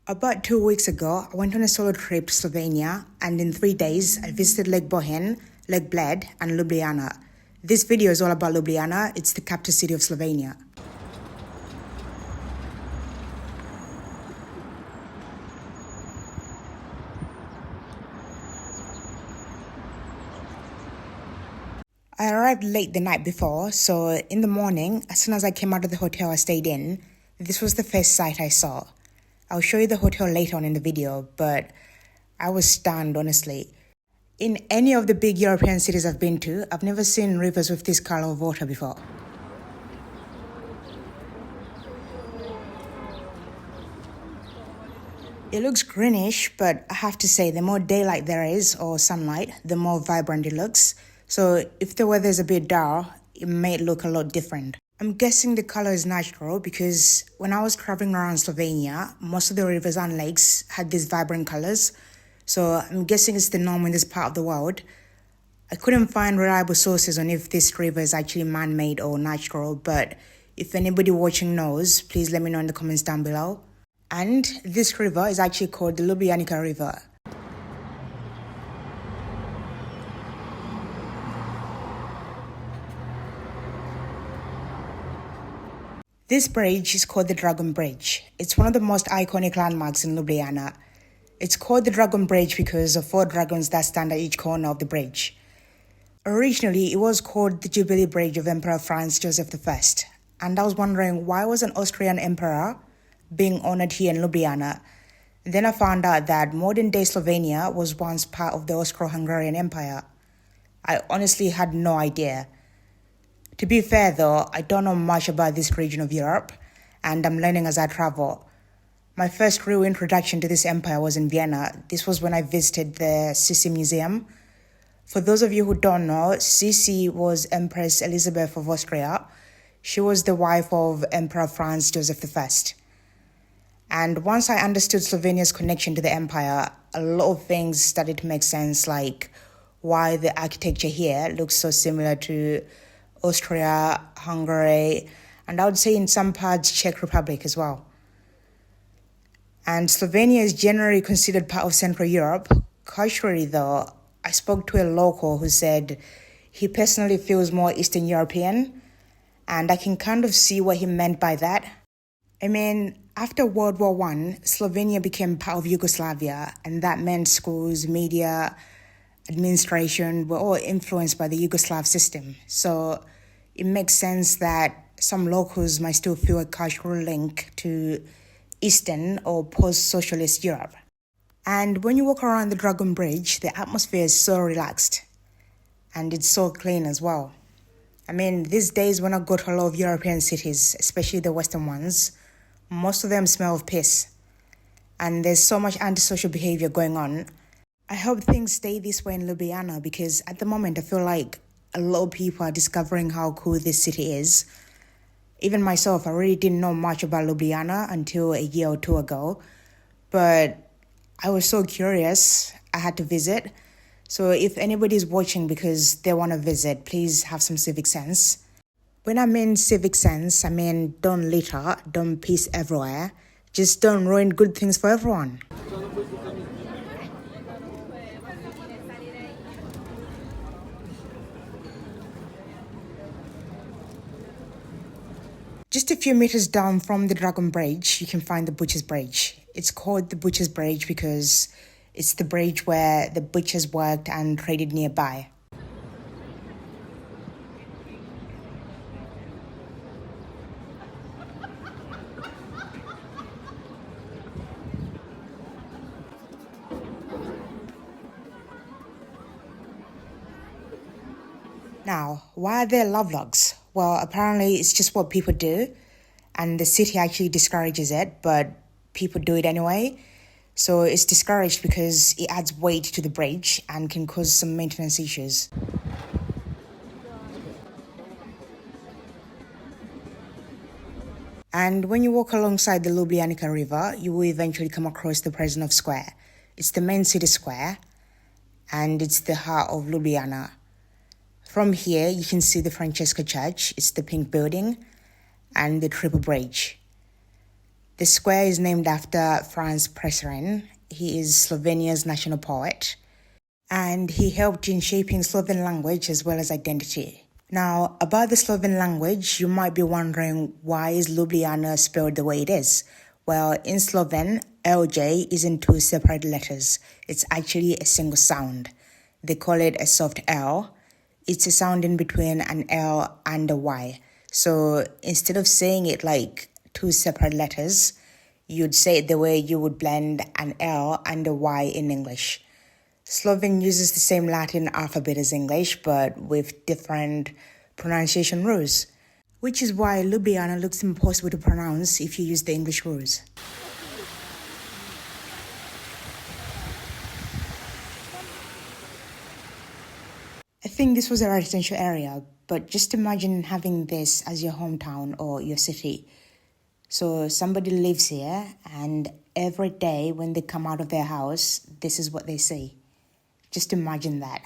About 2 weeks ago, I went on a solo trip to Slovenia, and in 3 days, I visited Lake Bohin, Lake Bled, and Ljubljana. This video is all about Ljubljana. It's the capital city of Slovenia. I arrived late the night before, so in the morning, as soon as I came out of the hotel I stayed in, this was the first sight I saw. I'll show you the hotel later on in the video, but I was stunned, honestly. In any of the big European cities I've been to, I've never seen rivers with this color of water before. It looks greenish, but I have to say the more daylight there is, or sunlight, the more vibrant it looks. So if the weather is a bit dull, it may look a lot different. I'm guessing the color is natural because when I was traveling around Slovenia, most of the rivers and lakes had these vibrant colors. So I'm guessing it's the norm in this part of the world. I couldn't find reliable sources on if this river is actually man-made or natural, but if anybody watching knows, please let me know in the comments down below. And this river is actually called the Ljubljanica River. This bridge is called the Dragon Bridge. It's one of the most iconic landmarks in Ljubljana. It's called the Dragon Bridge because of 4 dragons that stand at each corner of the bridge. Originally, it was called the Jubilee Bridge of Emperor Franz Joseph I. And I was wondering, why was an Austrian emperor being honored here in Ljubljana? Then I found out that modern-day Slovenia was once part of the Austro-Hungarian Empire. I honestly had no idea. To be fair though, I don't know much about this region of Europe, and I'm learning as I travel. My first real introduction to this empire was in Vienna. This was when I visited the Sisi Museum. For those of you who don't know, Sisi was Empress Elizabeth of Austria. She was the wife of Emperor Franz Joseph I. And once I understood Slovenia's connection to the empire, a lot of things started to make sense, like why the architecture here looks so similar to Austria, Hungary, and I would say in some parts Czech Republic as well. And Slovenia is generally considered part of Central Europe. Culturally though, I spoke to a local who said he personally feels more Eastern European, and I can kind of see what he meant by that. I mean, after World War I, Slovenia became part of Yugoslavia, and that meant schools, media, administration were all influenced by the Yugoslav system. So it makes sense that some locals might still feel a cultural link to Eastern or post-socialist Europe. And when you walk around the Dragon Bridge, the atmosphere is so relaxed and it's so clean as well. I mean, these days when I go to a lot of European cities, especially the Western ones, most of them smell of piss. And there's so much antisocial behavior going on. I hope things stay this way in Ljubljana because at the moment I feel like a lot of people are discovering how cool this city is. Even myself, I really didn't know much about Ljubljana until a year or 2 ago. But I was so curious, I had to visit. So if anybody's watching because they want to visit, please have some civic sense. When I mean civic sense, I mean don't litter, don't piss everywhere. Just don't ruin good things for everyone. Just a few meters down from the Dragon Bridge, you can find the Butcher's Bridge. It's called the Butcher's Bridge because it's the bridge where the butchers worked and traded nearby. Now, why are there lovelogs? Well, apparently it's just what people do, and the city actually discourages it, but people do it anyway. So it's discouraged because it adds weight to the bridge and can cause some maintenance issues. And when you walk alongside the Ljubljanica River, you will eventually come across the President Square. It's the main city square, and it's the heart of Ljubljana. From here, you can see the Francesca Church. It's the pink building, and the Triple Bridge. The square is named after Franz Prešeren. He is Slovenia's national poet, and he helped in shaping Slovene language as well as identity. Now, about the Slovene language, you might be wondering, why is Ljubljana spelled the way it is? Well, in Slovene, LJ isn't two separate letters. It's actually a single sound. They call it a soft L. It's a sound in between an L and a Y. So instead of saying it like two separate letters, you'd say it the way you would blend an L and a Y in English. Slovene uses the same Latin alphabet as English, but with different pronunciation rules, which is why Ljubljana looks impossible to pronounce if you use the English rules. I think this was a residential area, but just imagine having this as your hometown or your city. So somebody lives here, and every day when they come out of their house, this is what they see. Just imagine that.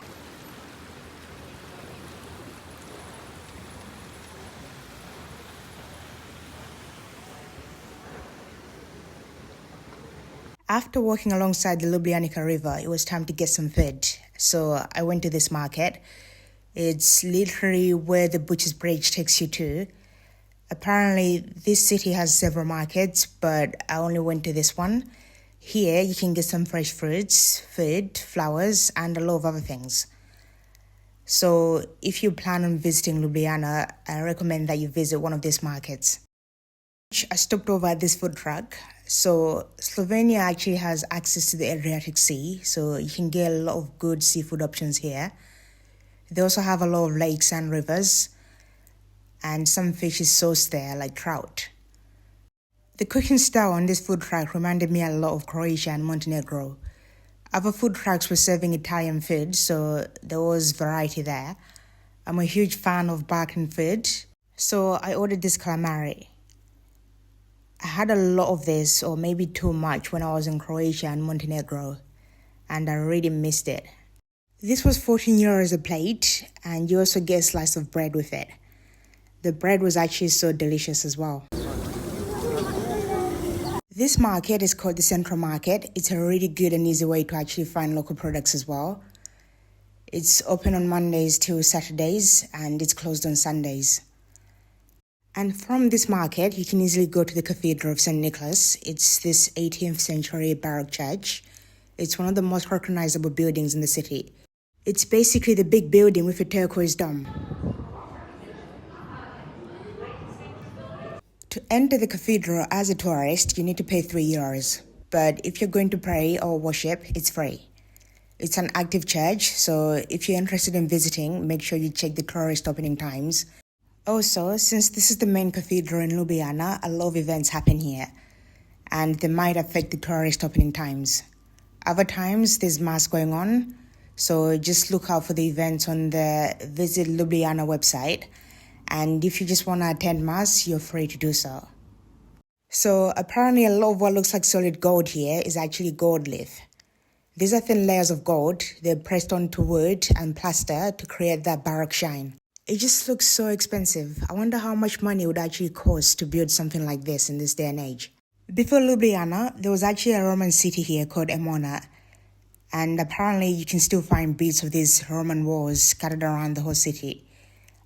After walking alongside the Ljubljanica river, it was time to get some food. So I went to this market. It's literally where the Butcher's Bridge takes you to. Apparently, this city has several markets, but I only went to this one. Here, you can get some fresh fruits, food, flowers, and a lot of other things. So if you plan on visiting Ljubljana, I recommend that you visit one of these markets. I stopped over at this food truck. So Slovenia actually has access to the Adriatic Sea, so you can get a lot of good seafood options here. They also have a lot of lakes and rivers, and some fish is sourced there, like trout. The cooking style on this food truck reminded me a lot of Croatia and Montenegro. Other food trucks were serving Italian food, so there was variety there. I'm a huge fan of Balkan food, so I ordered this calamari. I had a lot of this, or maybe too much, when I was in Croatia and Montenegro, and I really missed it. This was 14 euros a plate, and you also get a slice of bread with it. The bread was actually so delicious as well. This market is called the Central Market. It's a really good and easy way to actually find local products as well. It's open on Mondays till Saturdays, and it's closed on Sundays. And from this market, you can easily go to the Cathedral of St. Nicholas. It's this 18th century Baroque church. It's one of the most recognizable buildings in the city. It's basically the big building with a turquoise dome. To enter the cathedral as a tourist, you need to pay 3 euros. But if you're going to pray or worship, it's free. It's an active church, so if you're interested in visiting, make sure you check the tourist opening times. Also, since this is the main cathedral in Ljubljana, a lot of events happen here, and they might affect the tourist opening times. Other times, there's mass going on, so just look out for the events on the Visit Ljubljana website. And if you just want to attend mass, you're free to do so. So apparently a lot of what looks like solid gold here is actually gold leaf. These are thin layers of gold. They're pressed onto wood and plaster to create that baroque shine. It just looks so expensive. I wonder how much money it would actually cost to build something like this in this day and age. Before Ljubljana, there was actually a Roman city here called Emona. And apparently you can still find bits of these Roman walls scattered around the whole city.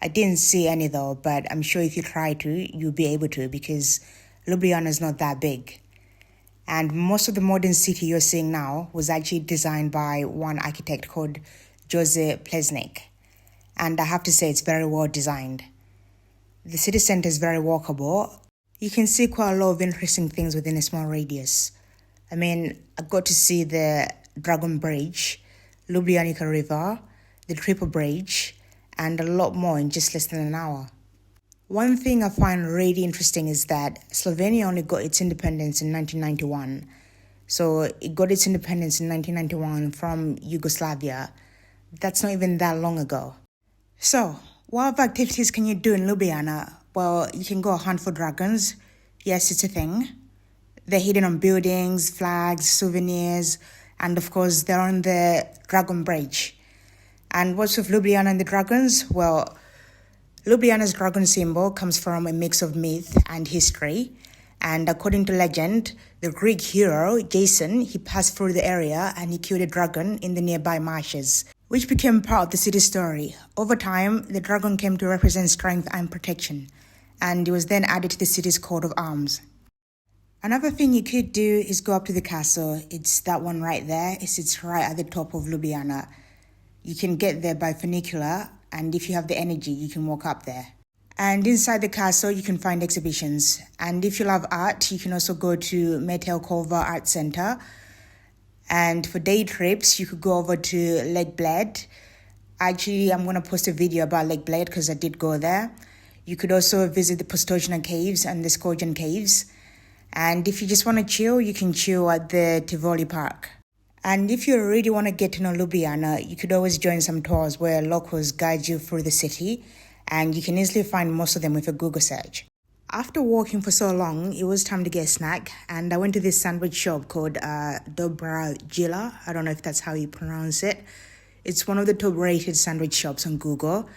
I didn't see any though, but I'm sure if you try to, you'll be able to, because Ljubljana is not that big. And most of the modern city you're seeing now was actually designed by one architect called Jose Plesnik. And I have to say it's very well designed. The city center is very walkable. You can see quite a lot of interesting things within a small radius. I mean, I got to see the Dragon Bridge, Ljubljanica River, the Triple Bridge, and a lot more in just less than an hour. One thing I find really interesting is that Slovenia only got its independence in 1991. So it got its independence in 1991 from Yugoslavia. That's not even that long ago. So, what other activities can you do in Ljubljana? Well, you can go hunt for dragons. Yes, it's a thing. They're hidden on buildings, flags, souvenirs, and of course they're on the Dragon Bridge. And what's with Ljubljana and the dragons? Well, Ljubljana's dragon symbol comes from a mix of myth and history. And according to legend, the Greek hero, Jason, he passed through the area and he killed a dragon in the nearby marshes, which became part of the city's story. Over time, the dragon came to represent strength and protection, and it was then added to the city's coat of arms. Another thing you could do is go up to the castle. It's that one right there. It sits right at the top of Ljubljana. You can get there by funicular, and if you have the energy, you can walk up there. And inside the castle, you can find exhibitions. And if you love art, you can also go to Metelkova Art Center. And for day trips, you could go over to Lake Bled. Actually, I'm going to post a video about Lake Bled because I did go there. You could also visit the Postojna Caves and the Skorjan Caves. And if you just want to chill, you can chill at the Tivoli Park. And if you really want to get to know Ljubljana, you could always join some tours where locals guide you through the city, and you can easily find most of them with a Google search. After walking for so long, it was time to get a snack, and I went to this sandwich shop called Dobra Jila. I don't know if that's how you pronounce it. It's one of the top-rated sandwich shops on Google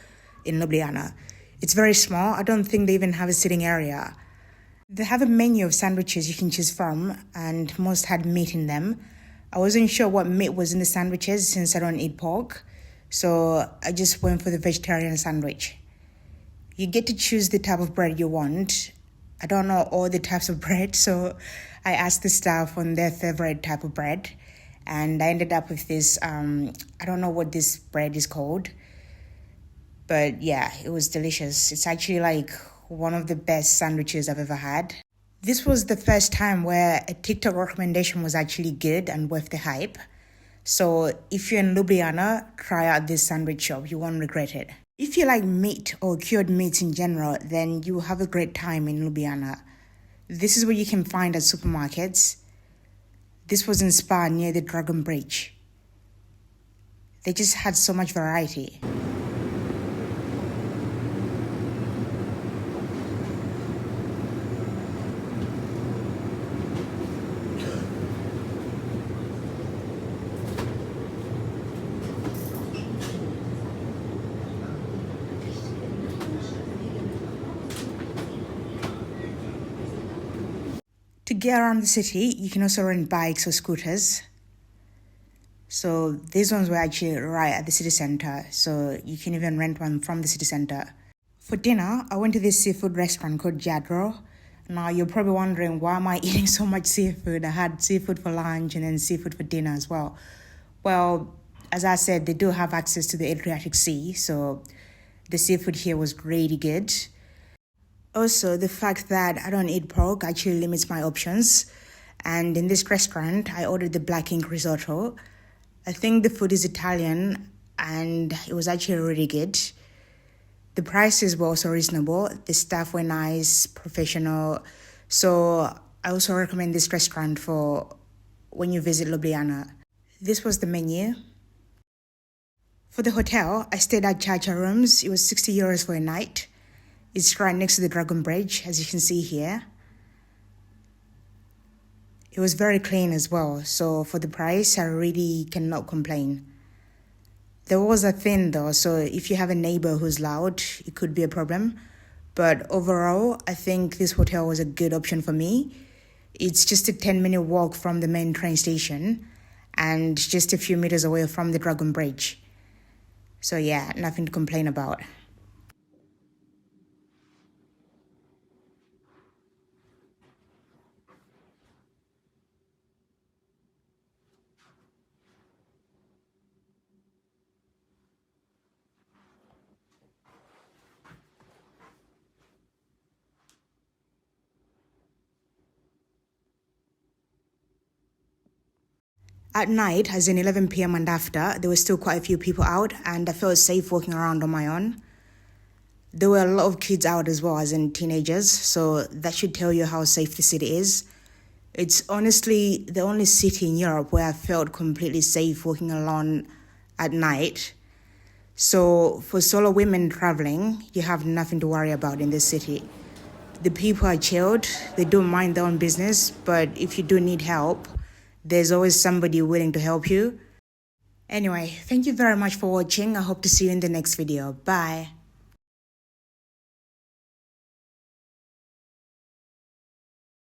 in Ljubljana. It's very small. I don't think they even have a sitting area. They have a menu of sandwiches you can choose from, and most had meat in them. I wasn't sure what meat was in the sandwiches since I don't eat pork, so I just went for the vegetarian sandwich. You get to choose the type of bread you want. I don't know all the types of bread, so I asked the staff on their favorite type of bread, and I ended up with this, I don't know what this bread is called, but yeah, it was delicious. It's actually like one of the best sandwiches I've ever had. This was the first time where a TikTok recommendation was actually good and worth the hype. So if you're in Ljubljana, try out this sandwich shop. You won't regret it. If you like meat or cured meats in general, then you will have a great time in Ljubljana. This is what you can find at supermarkets. This was in Spa near the Dragon Bridge. They just had so much variety. To get around the city, you can also rent bikes or scooters. So these ones were actually right at the city center, so you can even rent one from the city center. For dinner, I went to this seafood restaurant called Jadro. Now you're probably wondering, why am I eating so much seafood? I had seafood for lunch and then seafood for dinner as well. Well, as I said, they do have access to the Adriatic Sea, so the seafood here was really good. Also, the fact that I don't eat pork actually limits my options. And in this restaurant, I ordered the black ink risotto. I think the food is Italian and it was actually really good. The prices were also reasonable. The staff were nice, professional. So I also recommend this restaurant for when you visit Ljubljana. This was the menu. For the hotel, I stayed at Chacha Rooms. It was 60 euros for a night. It's right next to the Dragon Bridge, as you can see here. It was very clean as well, so for the price, I really cannot complain. There was a thing though, so if you have a neighbor who's loud, it could be a problem. But overall, I think this hotel was a good option for me. It's just a 10-minute walk from the main train station and just a few meters away from the Dragon Bridge. So yeah, nothing to complain about. At night, as in 11 p.m. and after, there were still quite a few people out and I felt safe walking around on my own. There were a lot of kids out as well, as in teenagers, so that should tell you how safe the city is. It's honestly the only city in Europe where I felt completely safe walking alone at night. So for solo women traveling, you have nothing to worry about in this city. The people are chilled, they don't mind their own business, but if you do need help, there's always somebody willing to help you. Anyway, thank you very much for watching. I hope to see you in the next video. Bye.